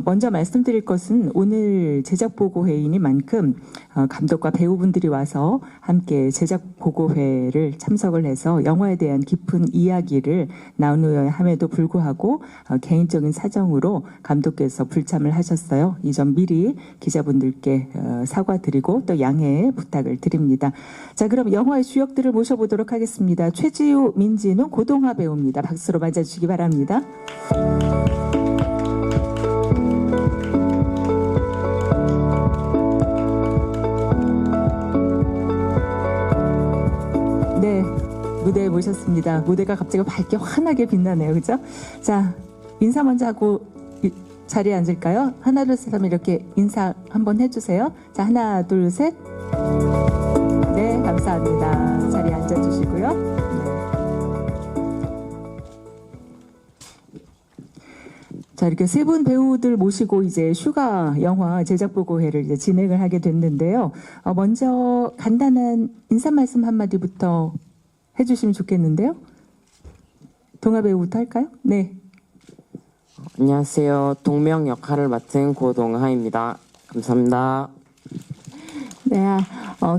먼저 말씀드릴 것은 오늘 제작보고회의니만큼 감독과 배우분들이 와서 함께 제작보고회를 참석을 해서 영화에 대한 깊은 이야기를 나누어야 함에도 불구하고 개인적인 사정으로 감독께서 불참을 하셨어요. 이 점 미리 기자분들께 사과드리고 또 양해 부탁을 드립니다. 자, 그럼 영화의 주역들을 모셔보도록 하겠습니다. 최지우, 민진웅, 고동화 배우입니다. 박수로 맞아주시기 바랍니다. 네, 무대에 모셨습니다. 무대가 갑자기 밝게 환하게 빛나네요. 그죠? 자, 인사 먼저 하고 자리에 앉을까요? 하나, 둘, 셋 하면 이렇게 인사 한번 해주세요. 자, 하나, 둘, 셋. 네, 감사합니다. 자리에 앉아주시고요. 자, 이렇게 세 분 배우들 모시고 이제 슈가 영화 제작보고회를 이제 진행을 하게 됐는데요. 먼저 간단한 인사 말씀 한마디부터 해주시면 좋겠는데요. 동아 배우부터 할까요? 네. 안녕하세요. 동명 역할을 맡은 고동하입니다. 감사합니다. 네,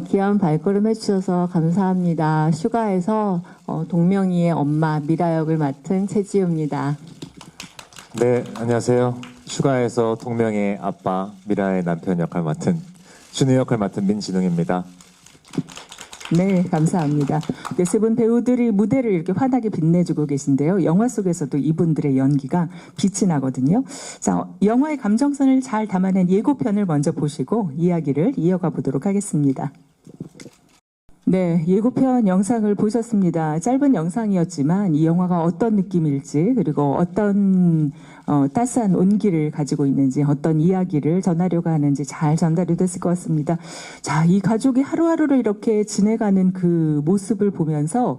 귀한 발걸음 해주셔서 감사합니다. 슈가에서 동명이의 엄마 미라 역을 맡은 최지우입니다. 네, 안녕하세요. 슈가에서 동명의 아빠, 미라의 남편 역할 맡은 준우 역할 맡은 민진웅입니다. 네, 감사합니다. 세 분 배우들이 무대를 이렇게 환하게 빛내주고 계신데요. 영화 속에서도 이분들의 연기가 빛이 나거든요. 자, 영화의 감정선을 잘 담아낸 예고편을 먼저 보시고 이야기를 이어가 보도록 하겠습니다. 네, 예고편 영상을 보셨습니다. 짧은 영상이었지만 이 영화가 어떤 느낌일지 그리고 어떤 따스한 온기를 가지고 있는지 어떤 이야기를 전하려고 하는지 잘 전달이 됐을 것 같습니다. 자, 이 가족이 하루하루를 이렇게 지내가는 그 모습을 보면서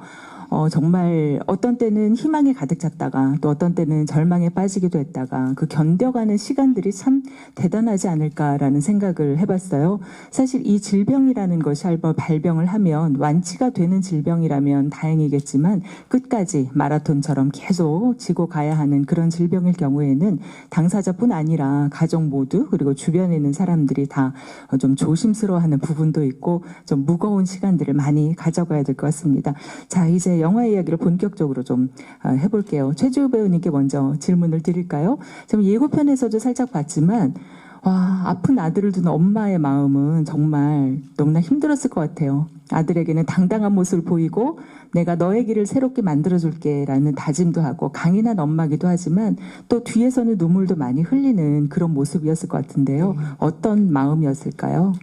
정말 어떤 때는 희망에 가득 찼다가 또 어떤 때는 절망에 빠지기도 했다가 그 견뎌가는 시간들이 참 대단하지 않을까라는 생각을 해봤어요. 사실 이 질병이라는 것이 발병을 하면 완치가 되는 질병이라면 다행이겠지만 끝까지 마라톤처럼 계속 지고 가야 하는 그런 질병일 경우에는 당사자뿐 아니라 가족 모두 그리고 주변에 있는 사람들이 다 좀 조심스러워하는 부분도 있고 좀 무거운 시간들을 많이 가져가야 될 것 같습니다. 자, 이제 영화 이야기를 본격적으로 좀 해볼게요. 최지우 배우님께 먼저 질문을 드릴까요? 지금 예고편에서도 살짝 봤지만 와, 아픈 아들을 둔 엄마의 마음은 정말 너무나 힘들었을 것 같아요. 아들에게는 당당한 모습을 보이고 내가 너의 길을 새롭게 만들어줄게 라는 다짐도 하고 강인한 엄마기도 하지만 또 뒤에서는 눈물도 많이 흘리는 그런 모습이었을 것 같은데요. 어떤 마음이었을까요?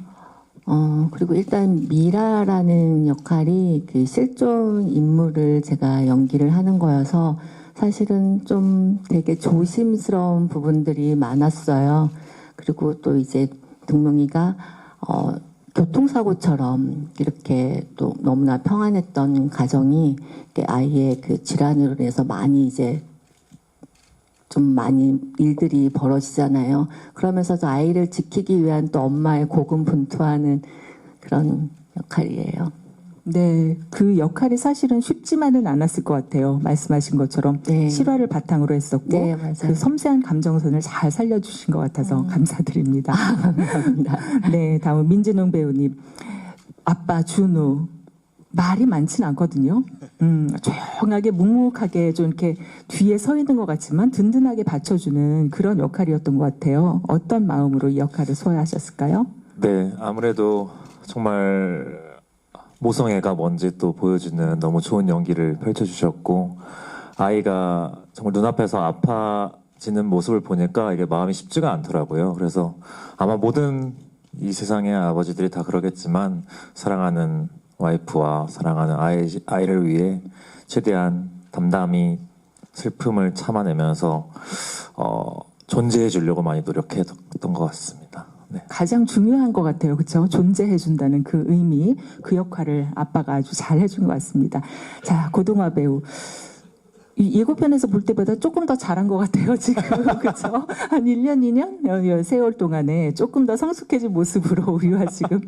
그리고 일단 미라라는 역할이 그 실존 인물을 제가 연기를 하는 거여서 사실은 좀 되게 조심스러운 부분들이 많았어요. 그리고 또 이제 동명이가 교통사고처럼 이렇게 또 너무나 평안했던 가정이 아이의 그 질환으로 인해서 많이 이제 좀 많이 일들이 벌어지잖아요. 그러면서 또 아이를 지키기 위한 또 엄마의 고군분투하는 그런 역할이에요. 네, 그 역할이 사실은 쉽지만은 않았을 것 같아요. 말씀하신 것처럼 네. 실화를 바탕으로 했었고 네, 맞아요. 그 섬세한 감정선을 잘 살려주신 것 같아서 감사드립니다. 감사합니다. 네, 다음 민진웅 배우님. 아빠 준우. 말이 많진 않거든요. 조용하게 묵묵하게 좀 이렇게 뒤에 서 있는 것 같지만 든든하게 받쳐주는 그런 역할이었던 것 같아요. 어떤 마음으로 이 역할을 소화하셨을까요? 네, 아무래도 정말 모성애가 뭔지 또 보여주는 너무 좋은 연기를 펼쳐주셨고 아이가 정말 눈앞에서 아파지는 모습을 보니까 이게 마음이 쉽지가 않더라고요. 그래서 아마 모든 이 세상의 아버지들이 다 그러겠지만 사랑하는 와이프와 사랑하는 아이를 위해 최대한 담담히 슬픔을 참아내면서 존재해 주려고 많이 노력했던 것 같습니다. 네. 가장 중요한 것 같아요. 그렇죠? 존재해준다는 그 의미, 그 역할을 아빠가 아주 잘 해준 것 같습니다. 자, 고동화 배우. 이 예고편에서 볼 때보다 조금 더 잘한 것 같아요, 지금. 그렇죠? 한 1년, 2년 세월 동안에 조금 더 성숙해진 모습으로 우리와 지금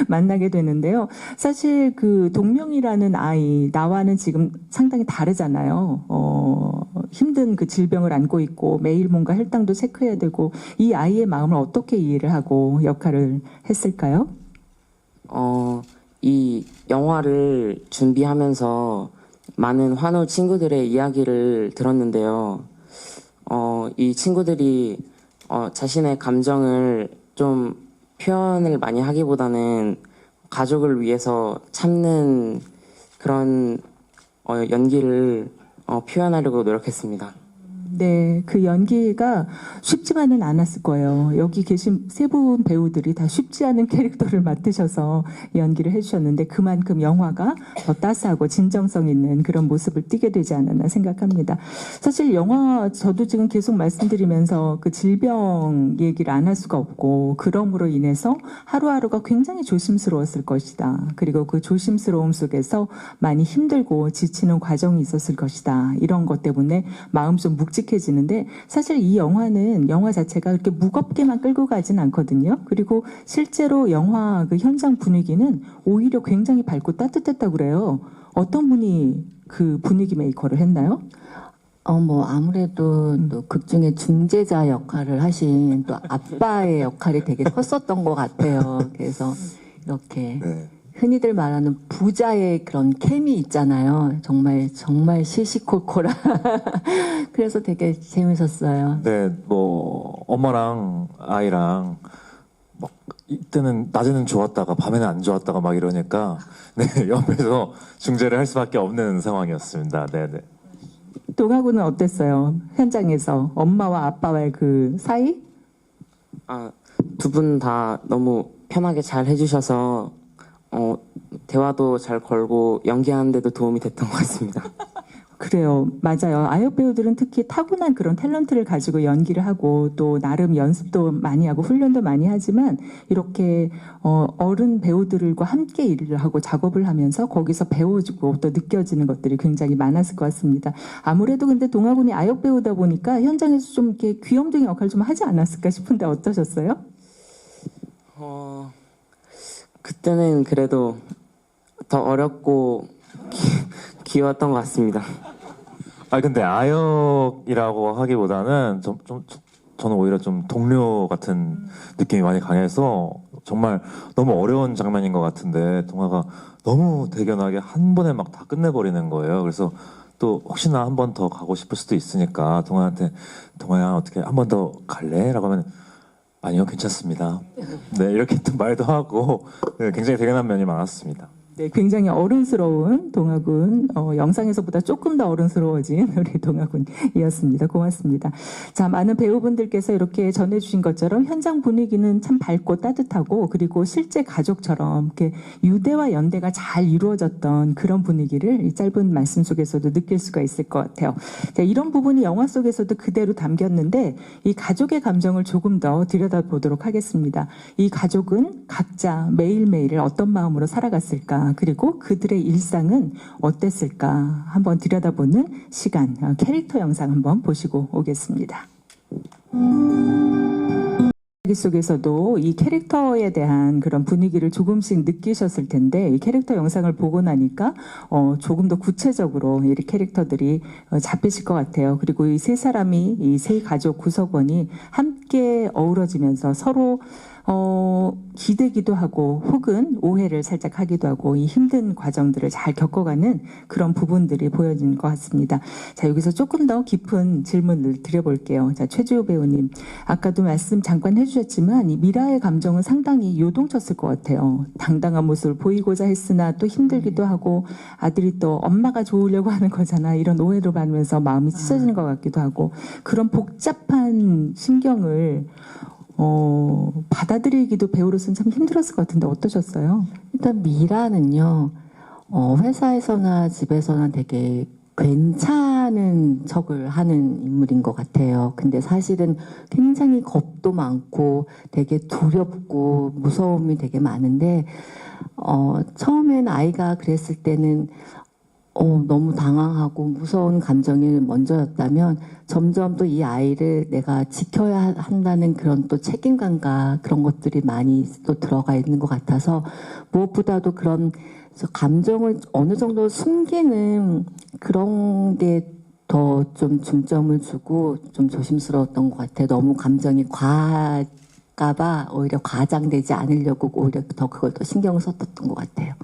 만나게 되는데요. 사실 그 동명이라는 아이, 나와는 지금 상당히 다르잖아요. 힘든 그 질병을 안고 있고 매일 뭔가 혈당도 체크해야 되고 이 아이의 마음을 어떻게 이해를 하고 역할을 했을까요? 이 영화를 준비하면서 많은 환우 친구들의 이야기를 들었는데요. 이 친구들이 자신의 감정을 좀 표현을 많이 하기보다는 가족을 위해서 참는 그런 연기를 표현하려고 노력했습니다. 네, 그 연기가 쉽지만은 않았을 거예요. 여기 계신 세 분 배우들이 다 쉽지 않은 캐릭터를 맡으셔서 연기를 해주셨는데 그만큼 영화가 더 따스하고 진정성 있는 그런 모습을 띠게 되지 않았나 생각합니다. 사실 영화 저도 지금 계속 말씀드리면서 그 질병 얘기를 안 할 수가 없고 그럼으로 인해서 하루하루가 굉장히 조심스러웠을 것이다. 그리고 그 조심스러움 속에서 많이 힘들고 지치는 과정이 있었을 것이다. 이런 것 때문에 마음 좀 묵직해지는데 사실 이 영화는 영화 자체가 그렇게 무겁게만 끌고 가진 않거든요. 그리고 실제로 영화 그 현장 분위기는 오히려 굉장히 밝고 따뜻했다고 그래요. 어떤 분이 그 분위기 메이커를 했나요? 뭐 아무래도 또 극중의 중재자 역할을 하신 또 아빠의 역할이 되게 컸었던 것 같아요. 그래서 이렇게 네. 흔히들 말하는 부자의 그런 케미 있잖아요. 정말 시시콜콜한. 그래서 되게 재밌었어요. 네, 뭐 엄마랑 아이랑 막 이때는 낮에는 좋았다가 밤에는 안 좋았다가 막 이러니까 네, 옆에서 중재를 할 수밖에 없는 상황이었습니다. 네, 네. 동하구는 어땠어요? 현장에서 엄마와 아빠와의 그 사이? 두 분 다 너무 편하게 잘 해주셔서 대화도 잘 걸고 연기하는 데도 도움이 됐던 것 같습니다. 그래요. 맞아요. 아역 배우들은 특히 타고난 그런 탤런트를 가지고 연기를 하고 또 나름 연습도 많이 하고 훈련도 많이 하지만 이렇게 어른 배우들과 함께 일을 하고 작업을 하면서 거기서 배워주고 또 느껴지는 것들이 굉장히 많았을 것 같습니다. 아무래도 근데 동아군이 아역 배우다 보니까 현장에서 좀 이렇게 귀염둥이 역할 좀 하지 않았을까 싶은데 어떠셨어요? 그때는 그래도 더 어렵고 귀여웠던 것 같습니다. 근데 아역이라고 하기보다는 저는 오히려 좀 동료 같은 느낌이 많이 강해서 정말 너무 어려운 장면인 것 같은데 동아가 너무 대견하게 한 번에 막 다 끝내버리는 거예요. 그래서 또 혹시나 한 번 더 가고 싶을 수도 있으니까 동아한테 동아야 어떻게 한 번 더 갈래? 라고 하면 아니요 괜찮습니다. 네 이렇게 또 말도 하고 네, 굉장히 대견한 면이 많았습니다. 네, 굉장히 어른스러운 동아군, 영상에서보다 조금 더 어른스러워진 우리 동아군이었습니다. 고맙습니다. 자, 많은 배우분들께서 이렇게 전해주신 것처럼 현장 분위기는 참 밝고 따뜻하고 그리고 실제 가족처럼 이렇게 유대와 연대가 잘 이루어졌던 그런 분위기를 이 짧은 말씀 속에서도 느낄 수가 있을 것 같아요. 자, 이런 부분이 영화 속에서도 그대로 담겼는데 이 가족의 감정을 조금 더 들여다보도록 하겠습니다. 이 가족은 각자 매일매일을 어떤 마음으로 살아갔을까? 그리고 그들의 일상은 어땠을까 한번 들여다보는 시간, 캐릭터 영상 한번 보시고 오겠습니다. 이 속에서도 이 캐릭터에 대한 그런 분위기를 조금씩 느끼셨을 텐데 이 캐릭터 영상을 보고 나니까 조금 더 구체적으로 이 캐릭터들이 잡히실 것 같아요. 그리고 이 세 사람이 이 세 가족 구성원이 함께 어우러지면서 서로 기대기도 하고 혹은 오해를 살짝 하기도 하고 이 힘든 과정들을 잘 겪어가는 그런 부분들이 보여지는 것 같습니다. 자, 여기서 조금 더 깊은 질문을 드려볼게요. 자, 최주호 배우님. 아까도 말씀 잠깐 해주셨지만 이 미라의 감정은 상당히 요동쳤을 것 같아요. 당당한 모습을 보이고자 했으나 또 힘들기도 하고 아들이 또 엄마가 좋으려고 하는 거잖아. 이런 오해를 받으면서 마음이 찢어지는 것 같기도 하고 그런 복잡한 심경을 받아들이기도 배우로서는 참 힘들었을 것 같은데 어떠셨어요? 일단 미라는요, 회사에서나 집에서나 되게 괜찮은 척을 하는 인물인 것 같아요. 근데 사실은 굉장히 겁도 많고 되게 두렵고 무서움이 되게 많은데, 처음엔 아이가 그랬을 때는 너무 당황하고 무서운 감정이 먼저였다면 점점 또 이 아이를 내가 지켜야 한다는 그런 또 책임감과 그런 것들이 많이 또 들어가 있는 것 같아서 무엇보다도 그런 감정을 어느 정도 숨기는 그런 게 더 좀 중점을 주고 좀 조심스러웠던 것 같아요. 너무 감정이 과할까봐 오히려 과장되지 않으려고 오히려 더 그걸 더 신경을 썼던 것 같아요.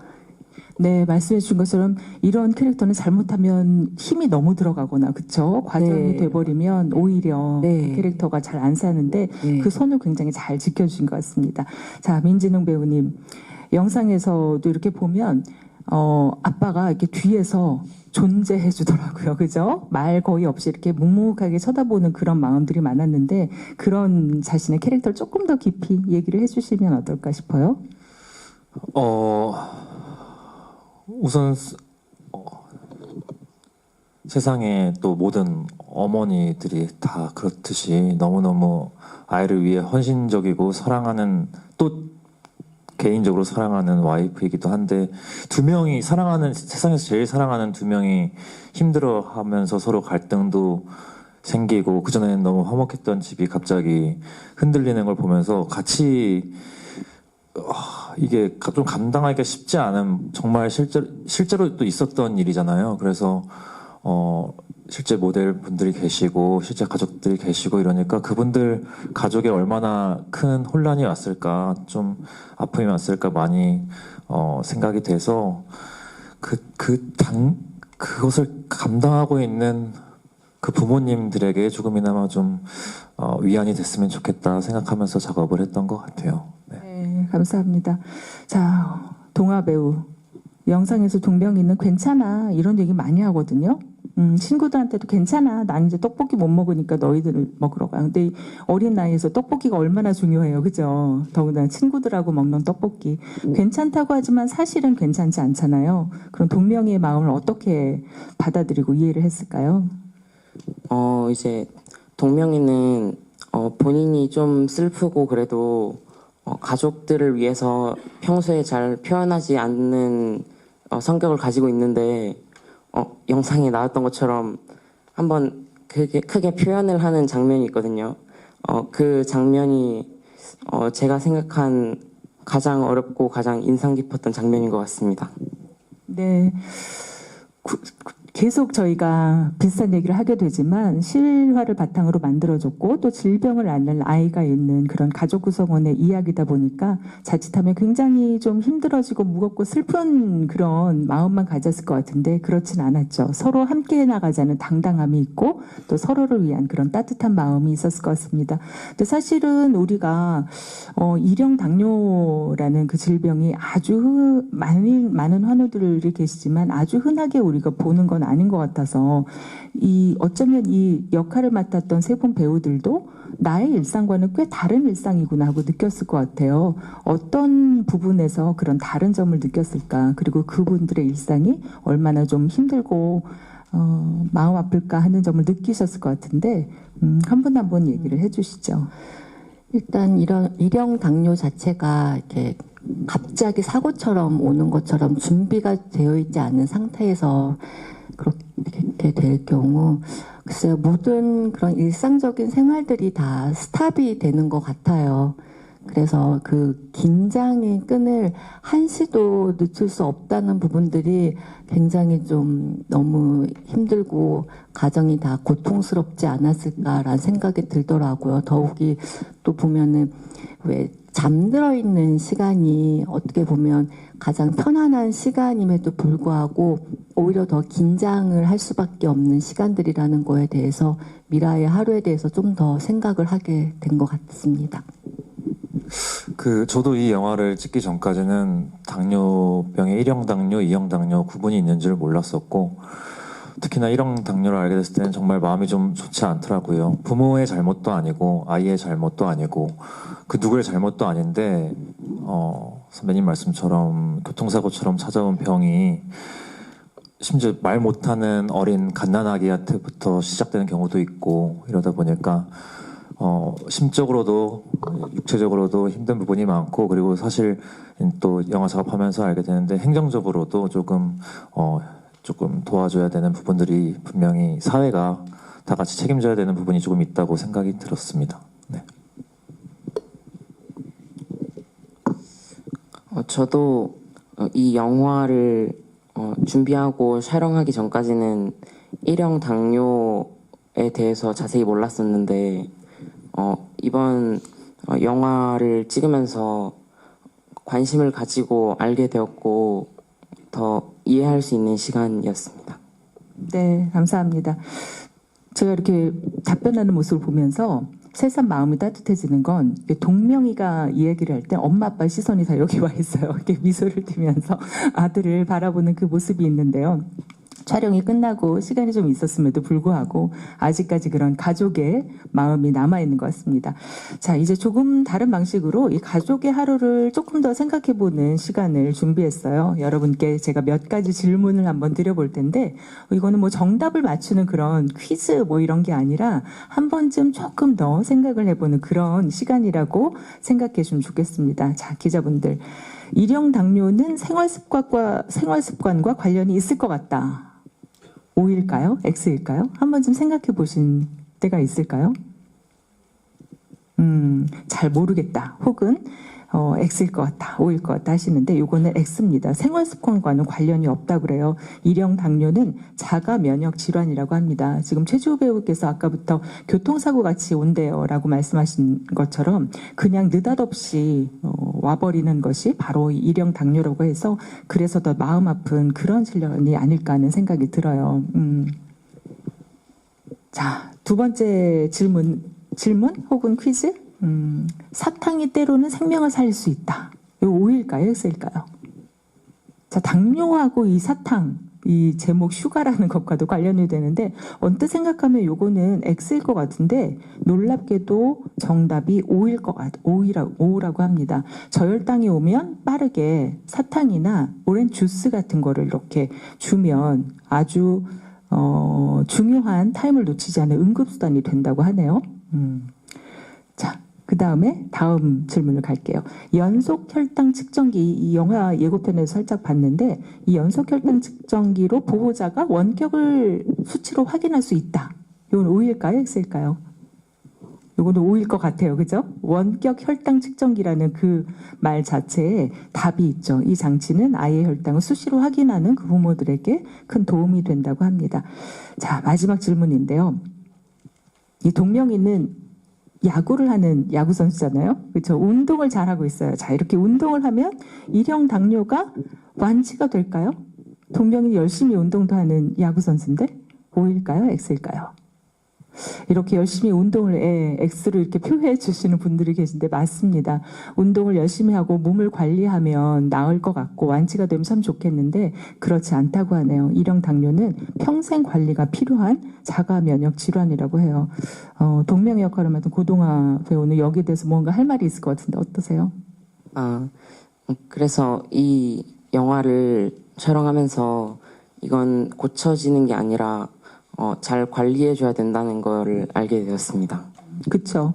네, 말씀해 주신 것처럼 이런 캐릭터는 잘못하면 힘이 너무 들어가거나 그쵸? 과정이 네. 돼버리면 오히려 네. 그 캐릭터가 잘 안 사는데 네. 그 선을 굉장히 잘 지켜주신 것 같습니다. 자, 민진웅 배우님 영상에서도 이렇게 보면 아빠가 이렇게 뒤에서 존재해 주더라고요. 그죠? 말 거의 없이 이렇게 묵묵하게 쳐다보는 그런 마음들이 많았는데 그런 자신의 캐릭터를 조금 더 깊이 얘기를 해주시면 어떨까 싶어요. 우선 세상에 또 모든 어머니들이 다 그렇듯이 너무너무 아이를 위해 헌신적이고 사랑하는 또 개인적으로 사랑하는 와이프이기도 한데 두 명이 사랑하는 세상에서 제일 사랑하는 두 명이 힘들어하면서 서로 갈등도 생기고 그전에는 너무 화목했던 집이 갑자기 흔들리는 걸 보면서 같이 이게 좀 감당하기가 쉽지 않은 정말 실제로 또 있었던 일이잖아요. 그래서 실제 모델 분들이 계시고 실제 가족들이 계시고 이러니까 그분들 가족에 얼마나 큰 혼란이 왔을까, 좀 아픔이 왔을까 많이 생각이 돼서 그것을 감당하고 있는 그 부모님들에게 조금이나마 좀 위안이 됐으면 좋겠다 생각하면서 작업을 했던 것 같아요. 네. 네, 감사합니다. 자, 동화 배우. 영상에서 동명이는 괜찮아 이런 얘기 많이 하거든요. 친구들한테도 괜찮아. 난 이제 떡볶이 못 먹으니까 너희들 먹으러 가. 근데 이 어린 나이에서 떡볶이가 얼마나 중요해요. 그죠? 더군다나 친구들하고 먹는 떡볶이. 괜찮다고 하지만 사실은 괜찮지 않잖아요. 그럼 동명이의 마음을 어떻게 받아들이고 이해를 했을까요? 이제 동명이는 본인이 좀 슬프고 그래도 가족들을 위해서 평소에 잘 표현하지 않는 성격을 가지고 있는데 영상에 나왔던 것처럼 한번 크게 표현을 하는 장면이 있거든요. 그 장면이 제가 생각한 가장 어렵고 가장 인상 깊었던 장면인 것 같습니다. 네. 계속 저희가 비슷한 얘기를 하게 되지만 실화를 바탕으로 만들어줬고 또 질병을 앓는 아이가 있는 그런 가족 구성원의 이야기다 보니까 자칫하면 굉장히 좀 힘들어지고 무겁고 슬픈 그런 마음만 가졌을 것 같은데 그렇진 않았죠. 서로 함께 나가자는 당당함이 있고 또 서로를 위한 그런 따뜻한 마음이 있었을 것 같습니다. 근데 사실은 우리가 일형 당뇨라는 그 질병이 아주 많은 환우들이 계시지만 아주 흔하게 우리가 보는 건 아닌 것 같아서 어쩌면 이 역할을 맡았던 세 분 배우들도 나의 일상과는 꽤 다른 일상이구나 하고 느꼈을 것 같아요. 어떤 부분에서 그런 다른 점을 느꼈을까? 그리고 그분들의 일상이 얼마나 좀 힘들고 마음 아플까 하는 점을 느끼셨을 것 같은데 한 분 한 분 얘기를 해주시죠. 일단 이런 일형 당뇨 자체가 이렇게 갑자기 사고처럼 오는 것처럼 준비가 되어 있지 않은 상태에서 그렇게 될 경우 글쎄요, 모든 그런 일상적인 생활들이 다 스탑이 되는 것 같아요. 그래서 그 긴장의 끈을 한시도 늦출 수 없다는 부분들이 굉장히 좀 너무 힘들고 가정이 다 고통스럽지 않았을까라는 생각이 들더라고요. 더욱이 또 보면은 왜 잠들어 있는 시간이 어떻게 보면 가장 편안한 시간임에도 불구하고 오히려 더 긴장을 할 수밖에 없는 시간들이라는 거에 대해서 미라의 하루에 대해서 좀 더 생각을 하게 된 것 같습니다. 저도 이 영화를 찍기 전까지는 당뇨병의 1형 당뇨, 2형 당뇨 구분이 있는 줄 몰랐었고 특히나 1형 당뇨를 알게 됐을 때는 정말 마음이 좀 좋지 않더라고요. 부모의 잘못도 아니고 아이의 잘못도 아니고 그 누구의 잘못도 아닌데 선배님 말씀처럼 교통사고처럼 찾아온 병이 심지어 말 못하는 어린 갓난아기한테부터 시작되는 경우도 있고 이러다 보니까 심적으로도 육체적으로도 힘든 부분이 많고 그리고 사실 또 영화 작업하면서 알게 되는데 행정적으로도 조금 조금 도와줘야 되는 부분들이 분명히 사회가 다 같이 책임져야 되는 부분이 조금 있다고 생각이 들었습니다. 네. 저도 이 영화를 준비하고 촬영하기 전까지는 일형 당뇨에 대해서 자세히 몰랐었는데 이번 영화를 찍으면서 관심을 가지고 알게 되었고 더 이해할 수 있는 시간이었습니다. 네, 감사합니다. 제가 이렇게 답변하는 모습을 보면서 새삼 마음이 따뜻해지는 건 동명이가 이 얘기를 할 때 엄마 아빠의 시선이 다 여기 와 있어요. 이렇게 미소를 띠면서 아들을 바라보는 그 모습이 있는데요. 촬영이 끝나고 시간이 좀 있었음에도 불구하고 아직까지 그런 가족의 마음이 남아있는 것 같습니다. 자, 이제 조금 다른 방식으로 이 가족의 하루를 조금 더 생각해보는 시간을 준비했어요. 여러분께 제가 몇 가지 질문을 한번 드려볼 텐데 이거는 뭐 정답을 맞추는 그런 퀴즈 뭐 이런 게 아니라 한 번쯤 조금 더 생각을 해보는 그런 시간이라고 생각해 주면 좋겠습니다. 자, 기자분들. 일형 당뇨는 생활습관과 관련이 있을 것 같다. O일까요? X일까요? 한 번쯤 생각해 보신 때가 있을까요? 잘 모르겠다. 혹은 X일 것 같다. O일 것 같다 하시는데 이거는 X입니다. 생활습관과는 관련이 없다고 그래요. 일형 당뇨는 자가 면역 질환이라고 합니다. 지금 최지호 배우께서 아까부터 교통사고 같이 온대요 라고 말씀하신 것처럼 그냥 느닷없이 와버리는 것이 바로 이 일형 당뇨라고 해서 그래서 더 마음 아픈 그런 질환이 아닐까 하는 생각이 들어요. 자, 두 번째 질문 혹은 퀴즈? 사탕이 때로는 생명을 살릴 수 있다. 이거 O일까요? X일까요? 자, 당뇨하고 이 사탕, 이 제목 슈가라는 것과도 관련이 되는데 언뜻 생각하면 요거는 X일 것 같은데 놀랍게도 정답이 O라고 합니다. 저혈당이 오면 빠르게 사탕이나 오렌지 주스 같은 거를 이렇게 주면 아주 중요한 타임을 놓치지 않은 응급수단이 된다고 하네요. 자, 그 다음에 다음 질문을 갈게요. 연속 혈당 측정기, 이 영화 예고편에서 살짝 봤는데 이 연속 혈당 측정기로 보호자가 원격을 수치로 확인할 수 있다. 이건 O일까요? X일까요? 이거는 O일 것 같아요. 그죠? 원격 혈당 측정기라는 그 말 자체에 답이 있죠. 이 장치는 아이의 혈당을 수시로 확인하는 그 부모들에게 큰 도움이 된다고 합니다. 자, 마지막 질문인데요. 이 동명이는 야구를 하는 야구 선수잖아요. 그렇죠? 운동을 잘하고 있어요. 자, 이렇게 운동을 하면 일형 당뇨가 완치가 될까요? 동명이 열심히 운동도 하는 야구 선수인데 O일까요? X일까요? 이렇게 열심히 운동을 X로 이렇게 표현해 주시는 분들이 계신데 맞습니다. 운동을 열심히 하고 몸을 관리하면 나을 것 같고 완치가 되면 참 좋겠는데 그렇지 않다고 하네요. 일형 당뇨는 평생 관리가 필요한 자가 면역 질환이라고 해요. 동명 역할을 맡은 고동아 배우는 여기에 대해서 뭔가 할 말이 있을 것 같은데 어떠세요? 그래서 이 영화를 촬영하면서 이건 고쳐지는 게 아니라 잘 관리해줘야 된다는 걸 알게 되었습니다. 그렇죠.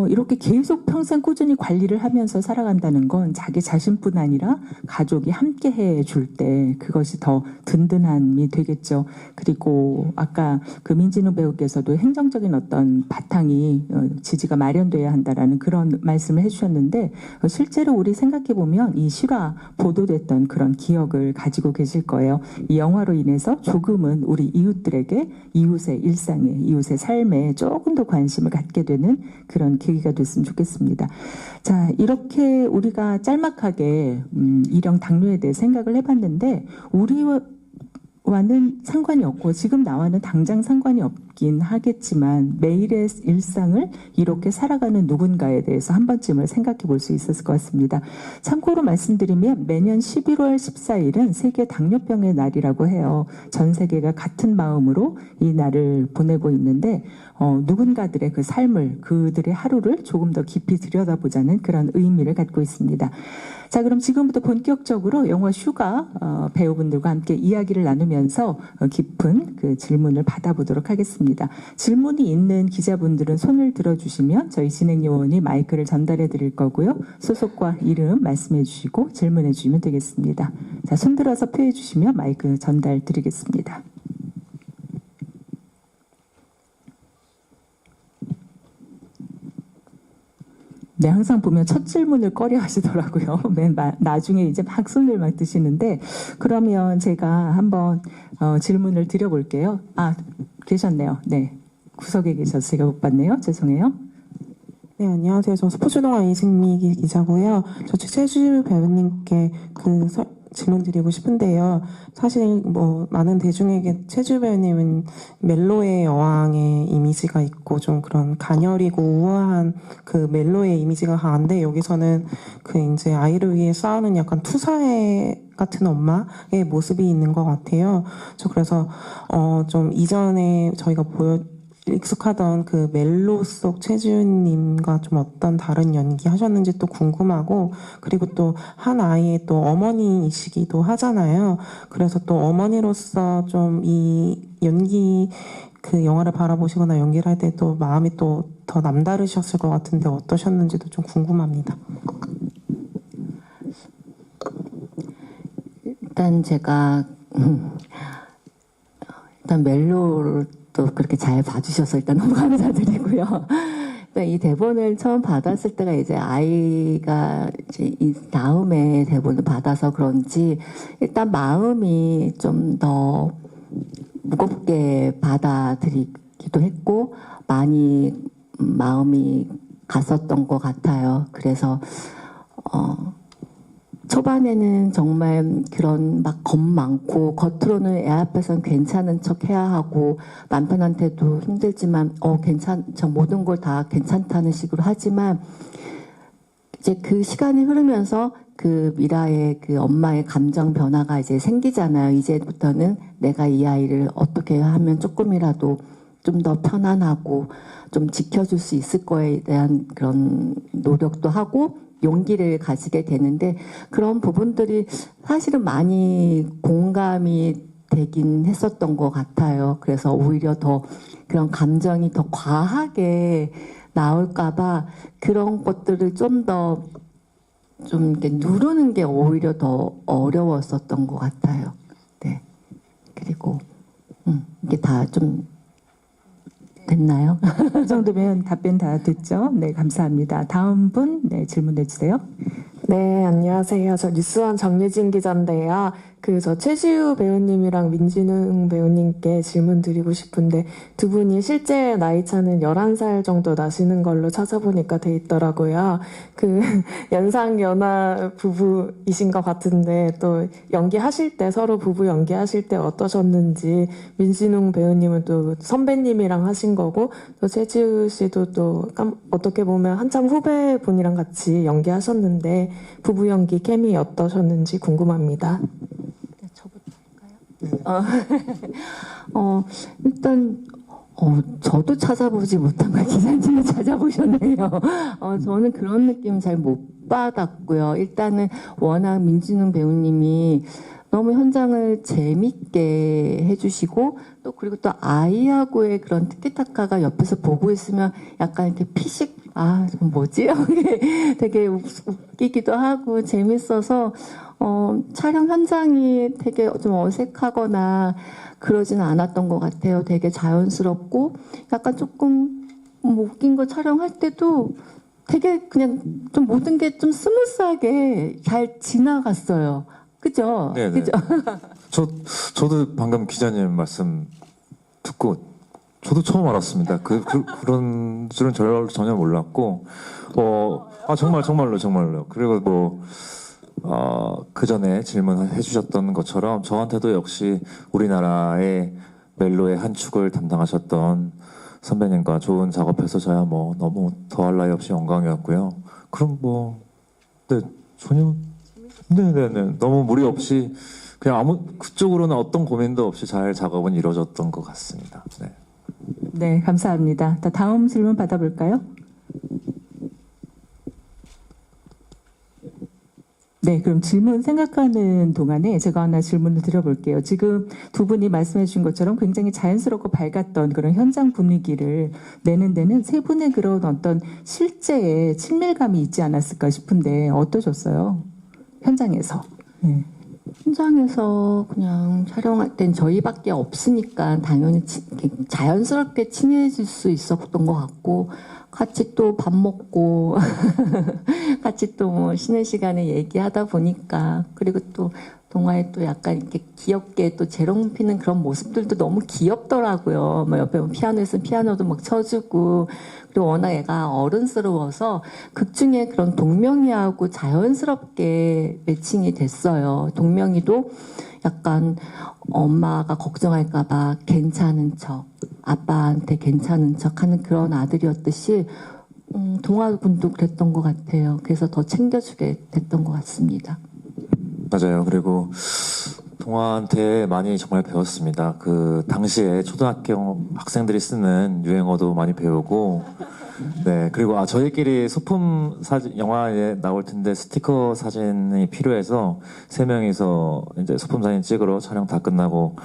이렇게 계속 평생 꾸준히 관리를 하면서 살아간다는 건 자기 자신뿐 아니라 가족이 함께 해줄 때 그것이 더 든든함이 되겠죠. 그리고 아까 그 민진우 배우께서도 행정적인 어떤 바탕이 지지가 마련돼야 한다라는 그런 말씀을 해주셨는데 실제로 우리 생각해보면 이 실화 보도됐던 그런 기억을 가지고 계실 거예요. 이 영화로 인해서 조금은 우리 이웃들에게 이웃의 일상에 이웃의 삶에 조금 더 관심을 갖게 되는 그런 계기가 됐으면 좋겠습니다. 자, 이렇게 우리가 짤막하게 일형 당뇨에 대해 생각을 해봤는데 우리와는 상관이 없고 지금 나와는 당장 상관이 없긴 하겠지만 매일의 일상을 이렇게 살아가는 누군가에 대해서 한 번쯤을 생각해 볼 수 있었을 것 같습니다. 참고로 말씀드리면 매년 11월 14일은 세계 당뇨병의 날이라고 해요. 전 세계가 같은 마음으로 이 날을 보내고 있는데 누군가들의 그 삶을 그들의 하루를 조금 더 깊이 들여다보자는 그런 의미를 갖고 있습니다. 자, 그럼 지금부터 본격적으로 영화 슈가 배우분들과 함께 이야기를 나누면서 깊은 그 질문을 받아보도록 하겠습니다. 하겠습니다. 질문이 있는 기자분들은 손을 들어주시면 저희 진행 요원이 마이크를 전달해 드릴 거고요. 소속과 이름 말씀해 주시고 질문해 주시면 되겠습니다. 자, 손 들어서 표해 주시면 마이크 전달 드리겠습니다. 네, 항상 보면 첫 질문을 꺼려 하시더라고요. 나중에 이제 막 손을 막 드시는데, 그러면 제가 한번 질문을 드려볼게요. 아, 계셨네요. 네. 구석에 계셔서 제가 못 봤네요. 죄송해요. 네, 안녕하세요. 저 스포츠동아 이승미 기자고요. 저 최주 배우님께 질문 드리고 싶은데요. 사실 많은 대중에게 최주 배우님은 멜로의 여왕의 이미지가 있고 좀 그런 가녀리고 우아한 그 멜로의 이미지가 강한데, 여기서는 이제 아이를 위해 싸우는 약간 투사의 같은 엄마의 모습이 있는 것 같아요. 저 그래서 좀 이전에 저희가 익숙하던 그 멜로 속 최주님과 좀 어떤 다른 연기 하셨는지 또 궁금하고, 그리고 또 한 아이의 또 어머니이시기도 하잖아요. 그래서 또 어머니로서 좀 이 연기 그 영화를 바라보시거나 연기를 할 때 또 마음이 또 더 남다르셨을 것 같은데 어떠셨는지도 좀 궁금합니다. 일단 제가 일단 멜로를 또 그렇게 잘 봐주셔서 일단 너무 감사드리고요. 일단 이 대본을 처음 받았을 때가 이제 아이가 이제 이 다음에 대본을 받아서 그런지 일단 마음이 좀 더 무겁게 받아들이기도 했고 많이 마음이 갔었던 것 같아요. 그래서 초반에는 정말 그런 막 겁 많고, 겉으로는 애 앞에서는 괜찮은 척 해야 하고, 남편한테도 힘들지만, 저 모든 걸 다 괜찮다는 식으로 하지만, 이제 그 시간이 흐르면서 그 미라의 그 엄마의 감정 변화가 이제 생기잖아요. 이제부터는 내가 이 아이를 어떻게 하면 조금이라도 좀 더 편안하고, 좀 지켜줄 수 있을 거에 대한 그런 노력도 하고, 용기를 가지게 되는데, 그런 부분들이 사실은 많이 공감이 되긴 했었던 것 같아요. 그래서 오히려 더 그런 감정이 더 과하게 나올까봐 그런 것들을 좀 이렇게 누르는 게 오히려 더 어려웠었던 것 같아요. 네. 그리고 이게 다 좀 됐나요? 이 정도면 답변 다 듣죠? 네, 감사합니다. 다음 분, 네, 질문해 주세요. 네, 안녕하세요. 저 뉴스원 정유진 기자인데요. 저 최시우 배우님이랑 민진웅 배우님께 질문 드리고 싶은데, 두 분이 실제 나이 차는 11살 정도 나시는 걸로 찾아보니까 돼 있더라고요. 연상연하 부부이신 것 같은데, 또 연기하실 때, 서로 부부 연기하실 때 어떠셨는지, 민진웅 배우님은 또 선배님이랑 하신 거고, 또 최시우 씨도 또 어떻게 보면 한참 후배분이랑 같이 연기하셨는데, 부부 연기 케미 어떠셨는지 궁금합니다. 일단 저도 찾아보지 못한 걸 기자님이 찾아보셨네요. 저는 그런 느낌 잘 못 받았고요. 일단은 워낙 민진웅 배우님이 너무 현장을 재밌게 해주시고, 또 그리고 또 아이하고의 그런 티키타카가 옆에서 보고 있으면 약간 이렇게 피식, 좀 뭐지? 되게 웃기기도 하고 재밌어서 촬영 현장이 되게 좀 어색하거나 그러지는 않았던 것 같아요. 되게 자연스럽고 약간 조금 웃긴 거 촬영할 때도 되게 그냥 좀 모든 게 좀 스무스하게 잘 지나갔어요. 그죠? 네네. 그죠? 저도 방금 기자님 말씀 듣고 저도 처음 알았습니다. 그런 줄은 전혀 몰랐고, 정말로. 그리고 그 전에 질문해 주셨던 것처럼 저한테도 역시 우리나라의 멜로의 한 축을 담당하셨던 선배님과 좋은 작업해서 저야 너무 더할 나위 없이 영광이었고요. 그럼 네, 전혀, 네네네. 너무 무리 없이 그냥 그쪽으로는 어떤 고민도 없이 잘 작업은 이루어졌던 것 같습니다. 네. 네, 감사합니다. 다음 질문 받아볼까요? 네, 그럼 질문 생각하는 동안에 제가 하나 질문을 드려볼게요. 지금 두 분이 말씀해 주신 것처럼 굉장히 자연스럽고 밝았던 그런 현장 분위기를 내는 데는 세 분의 그런 어떤 실제의 친밀감이 있지 않았을까 싶은데 어떠셨어요? 현장에서. 네. 현장에서 그냥 촬영할 땐 저희밖에 없으니까 당연히 이렇게 자연스럽게 친해질 수 있었던 것 같고, 같이 또 밥 먹고 같이 또 뭐 쉬는 시간에 얘기하다 보니까, 그리고 또 동화에 또 약간 이렇게 귀엽게 또 재롱 피는 그런 모습들도 너무 귀엽더라고요. 뭐 옆에 피아노 있으면 피아노도 막 쳐주고, 그리고 워낙 애가 어른스러워서 극 중에 그런 동명이하고 자연스럽게 매칭이 됐어요. 동명이도 약간 엄마가 걱정할까봐 괜찮은 척, 아빠한테 괜찮은 척 하는 그런 아들이었듯이 동화군도 그랬던 것 같아요. 그래서 더 챙겨주게 됐던 것 같습니다. 맞아요. 그리고 동화한테 많이 정말 배웠습니다. 그 당시에 초등학교 학생들이 쓰는 유행어도 많이 배우고, 네. 그리고 저희끼리 소품 사진, 영화에 나올 텐데 스티커 사진이 필요해서 세 명이서 이제 소품 사진 찍으러 촬영 다 끝나고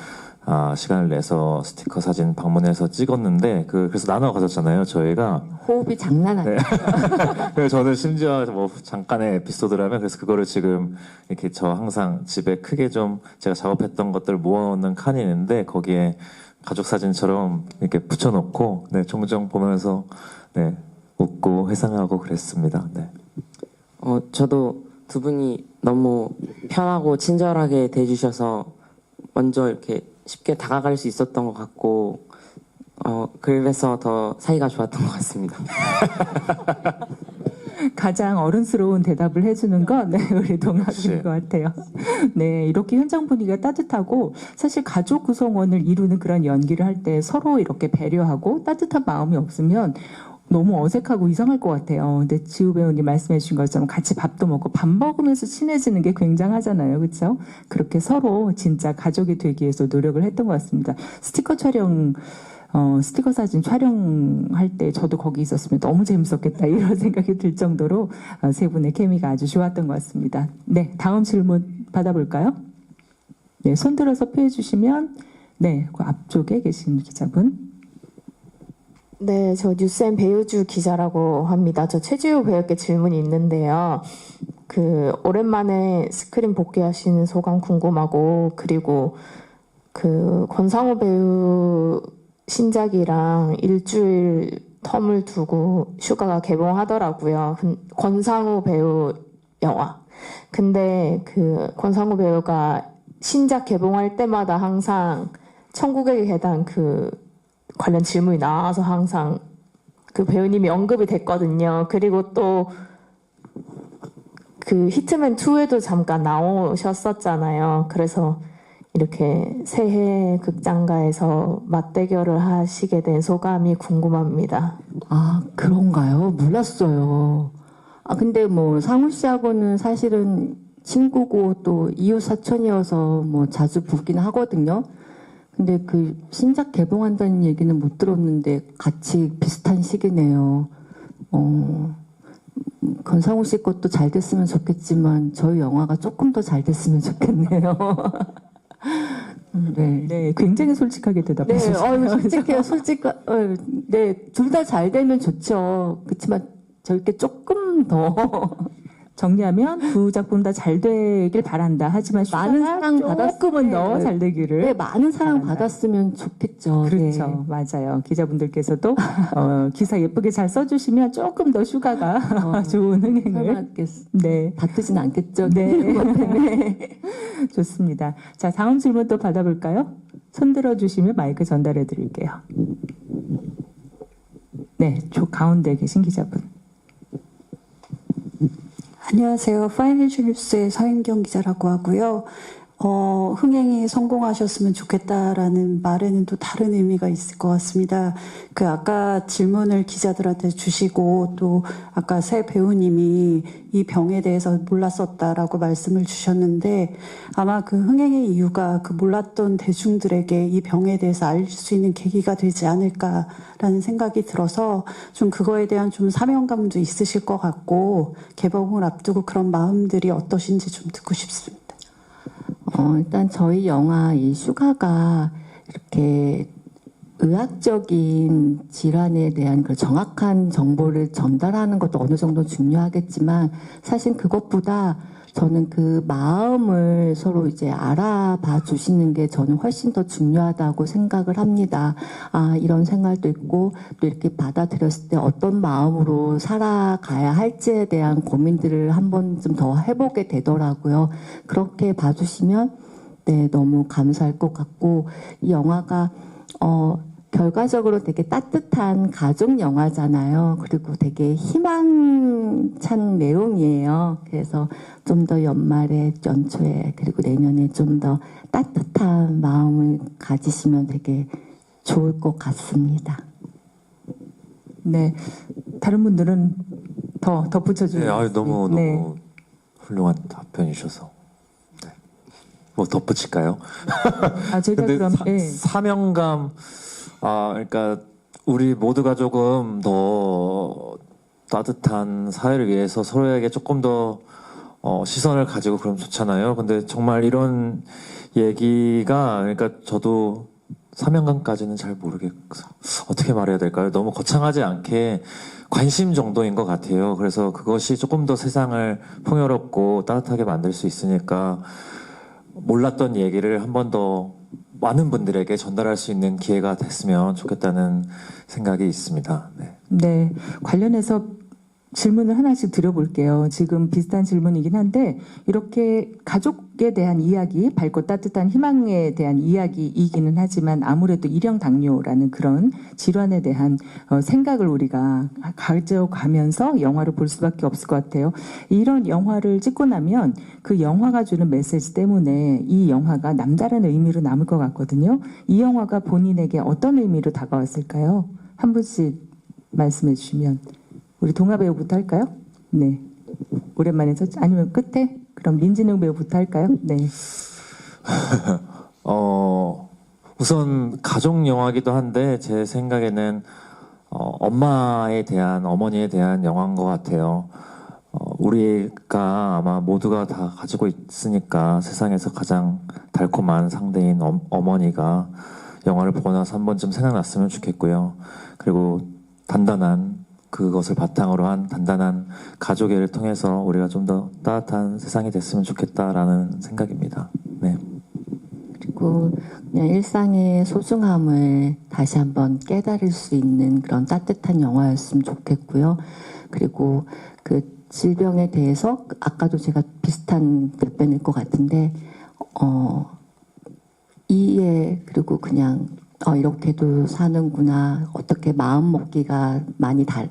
시간을 내서 스티커 사진 방문해서 찍었는데 그래서 나눠 가졌잖아요. 저희가. 호흡이 장난 아니에요. 그래서 저는 심지어 뭐 잠깐의 에피소드라면 그래서 그거를 지금 이렇게 저 항상 집에 크게 좀 제가 작업했던 것들 모아놓는 칸이 있는데 거기에 가족 사진처럼 이렇게 붙여놓고 네, 종종 보면서 네, 웃고 회상하고 그랬습니다. 네. 저도 두 분이 너무 편하고 친절하게 대해주셔서 먼저 이렇게 쉽게 다가갈 수 있었던 것 같고, 그래서 더 사이가 좋았던 것 같습니다. 가장 어른스러운 대답을 해주는 건 네, 우리 동학인 것 같아요. 네, 이렇게 현장 분위기가 따뜻하고 사실 가족 구성원을 이루는 그런 연기를 할 때 서로 이렇게 배려하고 따뜻한 마음이 없으면 너무 어색하고 이상할 것 같아요. 근데 지우 배우님 말씀해 주신 것처럼 같이 밥도 먹고 밥 먹으면서 친해지는 게 굉장하잖아요. 그렇죠? 그렇게 서로 진짜 가족이 되기 위해서 노력을 했던 것 같습니다. 스티커 사진 촬영할 때 저도 거기 있었으면 너무 재밌었겠다 이런 생각이 들 정도로 세 분의 케미가 아주 좋았던 것 같습니다. 네, 다음 질문 받아볼까요? 네, 손 들어서 표해 주시면 네, 그 앞쪽에 계신 기자분. 네, 저 뉴스엔 배우주 기자라고 합니다. 저 최지우 배우께 질문이 있는데요. 오랜만에 스크린 복귀하시는 소감 궁금하고, 그리고 권상우 배우 신작이랑 일주일 텀을 두고 슈가가 개봉하더라고요. 권상우 배우 영화. 근데 권상우 배우가 신작 개봉할 때마다 항상 천국의 계단 관련 질문이 나와서 항상 그 배우님이 언급이 됐거든요. 그리고 또 히트맨 2에도 잠깐 나오셨었잖아요. 그래서 이렇게 새해 극장가에서 맞대결을 하시게 된 소감이 궁금합니다. 아, 그런가요? 몰랐어요. 근데 뭐 상우 씨하고는 사실은 친구고 또 이웃 사촌이어서 뭐 자주 보긴 하거든요. 근데 신작 개봉한다는 얘기는 못 들었는데 같이 비슷한 시기네요. 권상우 씨 것도 잘 됐으면 좋겠지만 저희 영화가 조금 더 잘 됐으면 좋겠네요. 네. 네, 굉장히 솔직하게 네, 대답하셨어요. 솔직해요. 네, 둘 다 잘 되면 좋죠. 그렇지만 저렇게 조금 더 정리하면 두 작품 다 잘 되길 바란다. 하지만 많은 사랑 조금은 더 잘 되기를. 네, 많은 사랑 바란다. 받았으면 좋겠죠. 그렇죠. 네. 맞아요. 기자분들께서도 기사 예쁘게 잘 써주시면 조금 더 슈가가 좋은 흥행을. 네. 다투진 않겠죠. 네. 네. 좋습니다. 자, 다음 질문 또 받아볼까요? 손 들어주시면 마이크 전달해 드릴게요. 네, 가운데 계신 기자분. 안녕하세요. 파이낸셜 뉴스의 서인경 기자라고 하고요. 흥행이 성공하셨으면 좋겠다라는 말에는 또 다른 의미가 있을 것 같습니다. 그 아까 질문을 기자들한테 주시고 또 아까 새 배우님이 이 병에 대해서 몰랐었다라고 말씀을 주셨는데 아마 그 흥행의 이유가 그 몰랐던 대중들에게 이 병에 대해서 알릴 수 있는 계기가 되지 않을까라는 생각이 들어서 좀 그거에 대한 좀 사명감도 있으실 것 같고 개봉을 앞두고 그런 마음들이 어떠신지 좀 듣고 싶습니다. 일단 저희 영화 이 슈가가 이렇게 의학적인 질환에 대한 그 정확한 정보를 전달하는 것도 어느 정도 중요하겠지만 사실 그것보다 저는 그 마음을 서로 이제 알아봐 주시는 게 저는 훨씬 더 중요하다고 생각을 합니다. 이런 생각도 있고 또 이렇게 받아들였을 때 어떤 마음으로 살아가야 할지에 대한 고민들을 한 번쯤 더 해보게 되더라고요. 그렇게 봐주시면 네, 너무 감사할 것 같고 이 영화가 결과적으로 되게 따뜻한 가족 영화잖아요. 그리고 되게 희망찬 내용이에요. 그래서 좀 더 연말에, 연초에, 그리고 내년에 좀 더 따뜻한 마음을 가지시면 되게 좋을 것 같습니다. 네. 다른 분들은 더 덧붙여주세요. 네, 너무 네. 훌륭한 답변이셔서. 네. 뭐 덧붙일까요? 제가 근데 그럼 사명감, 그러니까 우리 모두가 조금 더 따뜻한 사회를 위해서 서로에게 조금 더 시선을 가지고 그러면 좋잖아요. 근데 정말 이런 얘기가, 그러니까 저도 사명감까지는 잘 모르겠어요. 어떻게 말해야 될까요? 너무 거창하지 않게 관심 정도인 것 같아요. 그래서 그것이 조금 더 세상을 풍요롭고 따뜻하게 만들 수 있으니까 몰랐던 얘기를 한 번 더 많은 분들에게 전달할 수 있는 기회가 됐으면 좋겠다는 생각이 있습니다. 네. 네, 관련해서 질문을 하나씩 드려볼게요. 지금 비슷한 질문이긴 한데 이렇게 가족에 대한 이야기, 밝고 따뜻한 희망에 대한 이야기이기는 하지만 아무래도 일형 당뇨라는 그런 질환에 대한 생각을 우리가 가져가면서 영화를 볼 수밖에 없을 것 같아요. 이런 영화를 찍고 나면 그 영화가 주는 메시지 때문에 이 영화가 남다른 의미로 남을 것 같거든요. 이 영화가 본인에게 어떤 의미로 다가왔을까요? 한 분씩 말씀해 주시면. 우리 동아 배우부터 할까요? 네. 오랜만에 아니면 끝에? 그럼 민진웅 배우부터 할까요? 네. 우선 가족 영화기도 한데 제 생각에는 엄마에 대한, 어머니에 대한 영화인 것 같아요. 우리가 아마 모두가 다 가지고 있으니까 세상에서 가장 달콤한 상대인 어머니가 영화를 보고 나서 한 번쯤 생각났으면 좋겠고요. 그리고 단단한 그것을 바탕으로 한 단단한 가족애를 통해서 우리가 좀 더 따뜻한 세상이 됐으면 좋겠다라는 생각입니다. 네. 그리고 그냥 일상의 소중함을 다시 한번 깨달을 수 있는 그런 따뜻한 영화였으면 좋겠고요. 그리고 그 질병에 대해서 아까도 제가 비슷한 답변일 것 같은데 이해 그리고 그냥 이렇게도 사는구나. 어떻게 마음먹기가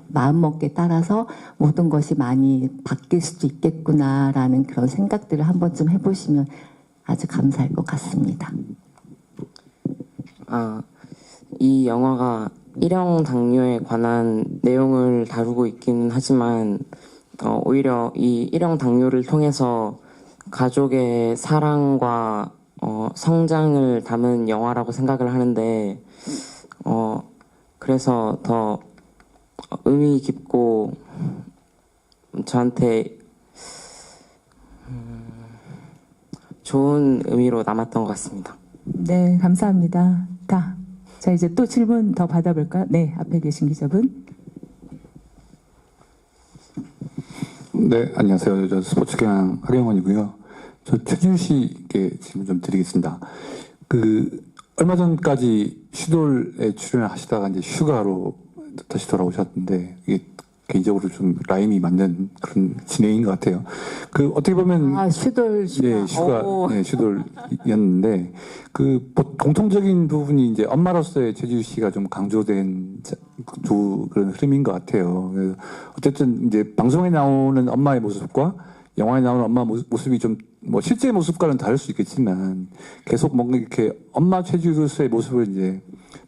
마음먹기에 따라서 모든 것이 많이 바뀔 수도 있겠구나라는 그런 생각들을 한 번쯤 해보시면 아주 감사할 것 같습니다. 이 영화가 일형 당뇨에 관한 내용을 다루고 있기는 하지만 오히려 이 일형 당뇨를 통해서 가족의 사랑과 성장을 담은 영화라고 생각을 하는데 그래서 더 의미 깊고 저한테 좋은 의미로 남았던 것 같습니다. 네, 감사합니다. 자, 이제 또 질문 더 받아볼까요? 네, 앞에 계신 기자분. 네, 안녕하세요. 저 스포츠경 하경원이고요. 저 최준 씨께 질문 좀 드리겠습니다. 얼마 전까지 슈돌에 출연을 하시다가 이제 슈가로 다시 돌아오셨는데, 이게 개인적으로 좀 라임이 맞는 그런 진행인 것 같아요. 어떻게 보면. 슈돌. 네, 슈돌이었는데, 공통적인 부분이 이제 엄마로서의 최지우 씨가 좀 강조된 그런 흐름인 것 같아요. 그래서 어쨌든 이제 방송에 나오는 엄마의 모습과 영화에 나오는 엄마 모습이 좀 뭐 실제 모습과는 다를 수 있겠지만 계속 뭔가 이렇게 엄마 최주로서의 모습을 이제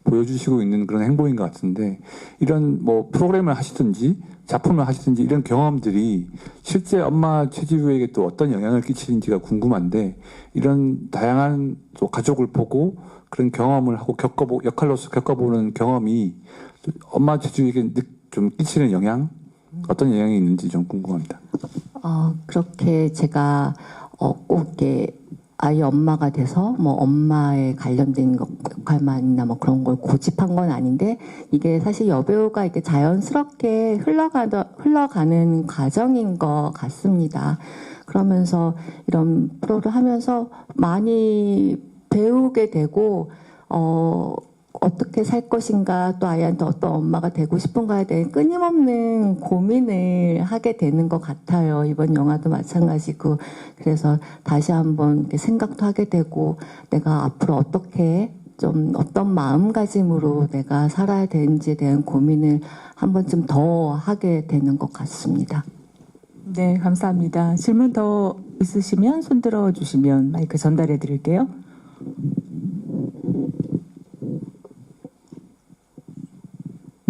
보여주시고 있는 그런 행보인 것 같은데 이런 뭐 프로그램을 하시든지 작품을 하시든지 이런 경험들이 실제 엄마 최주에게 또 어떤 영향을 끼치는지가 궁금한데 이런 다양한 또 가족을 보고 그런 경험을 하고 역할로서 겪어보는 경험이 엄마 최주에게 좀 끼치는 영향 어떤 영향이 있는지 좀 궁금합니다. 그렇게 제가 꼭 이렇게 아이 엄마가 돼서 뭐 엄마에 관련된 역할만이나 뭐 그런 걸 고집한 건 아닌데 이게 사실 여배우가 이렇게 자연스럽게 흘러가는 과정인 것 같습니다. 그러면서 이런 프로를 하면서 많이 배우게 되고 어떻게 살 것인가 또 아이한테 어떤 엄마가 되고 싶은가에 대해 끊임없는 고민을 하게 되는 것 같아요. 이번 영화도 마찬가지고 그래서 다시 한번 이렇게 생각도 하게 되고 내가 앞으로 어떻게 좀 어떤 마음가짐으로 내가 살아야 되는지에 대한 고민을 한 번쯤 더 하게 되는 것 같습니다. 네, 감사합니다. 질문 더 있으시면 손 들어 주시면 마이크 전달해 드릴게요.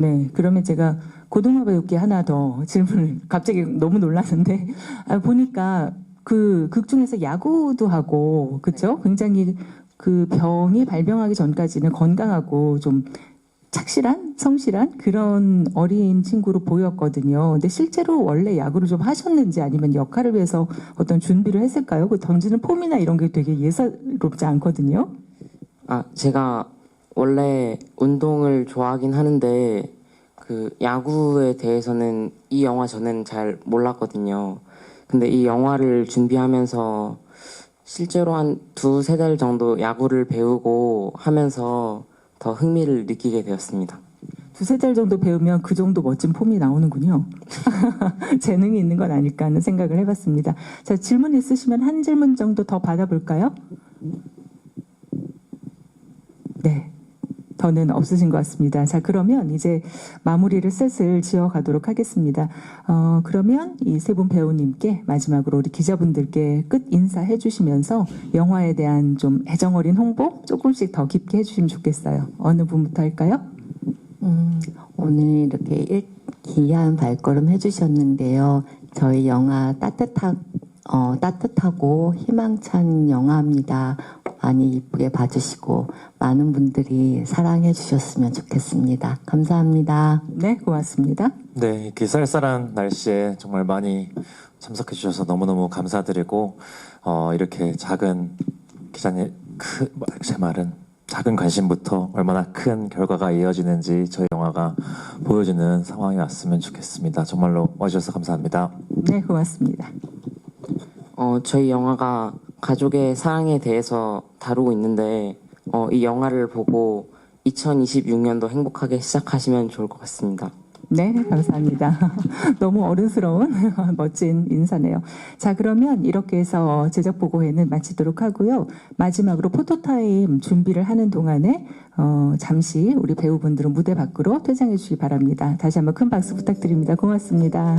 네, 그러면 제가 고등어 배우께 하나 더 질문을 갑자기 너무 놀랐는데 보니까 그 극 중에서 야구도 하고 그렇죠? 굉장히 그 병이 발병하기 전까지는 건강하고 좀 착실한, 성실한 그런 어린 친구로 보였거든요. 근데 실제로 원래 야구를 좀 하셨는지 아니면 역할을 위해서 어떤 준비를 했을까요? 그 던지는 폼이나 이런 게 되게 예사롭지 않거든요. 제가 원래 운동을 좋아하긴 하는데 그 야구에 대해서는 이 영화 저는 잘 몰랐거든요. 근데 이 영화를 준비하면서 실제로 한 2-3달 정도 야구를 배우고 하면서 더 흥미를 느끼게 되었습니다. 2-3달 정도 배우면 그 정도 멋진 폼이 나오는군요. 재능이 있는 건 아닐까 하는 생각을 해봤습니다. 자, 질문 있으시면 한 질문 정도 더 받아볼까요? 네. 더는 없으신 것 같습니다. 자, 그러면 이제 마무리를 슬슬 지어가도록 하겠습니다. 그러면 이 세 분 배우님께 마지막으로 우리 기자분들께 끝 인사해 주시면서 영화에 대한 좀 애정어린 홍보 조금씩 더 깊게 해주시면 좋겠어요. 어느 분부터 할까요? 오늘 이렇게 귀한 발걸음 해주셨는데요. 저희 영화 따뜻하고 희망찬 영화입니다. 많이 이쁘게 봐주시고 많은 분들이 사랑해 주셨으면 좋겠습니다. 감사합니다. 네, 고맙습니다. 네, 이렇게 쌀쌀한 날씨에 정말 많이 참석해 주셔서 너무너무 감사드리고 이렇게 작은 기자님 제 말은 작은 관심부터 얼마나 큰 결과가 이어지는지 저희 영화가 보여주는 상황이 왔으면 좋겠습니다. 정말로 와주셔서 감사합니다. 네, 고맙습니다. 저희 영화가 가족의 사랑에 대해서 다루고 있는데 이 영화를 보고 2026년도 행복하게 시작하시면 좋을 것 같습니다. 네, 감사합니다. 너무 어른스러운 멋진 인사네요. 자, 그러면 이렇게 해서 제작 보고회는 마치도록 하고요. 마지막으로 포토타임 준비를 하는 동안에 잠시 우리 배우분들은 무대 밖으로 퇴장해 주시기 바랍니다. 다시 한번 큰 박수 부탁드립니다. 고맙습니다.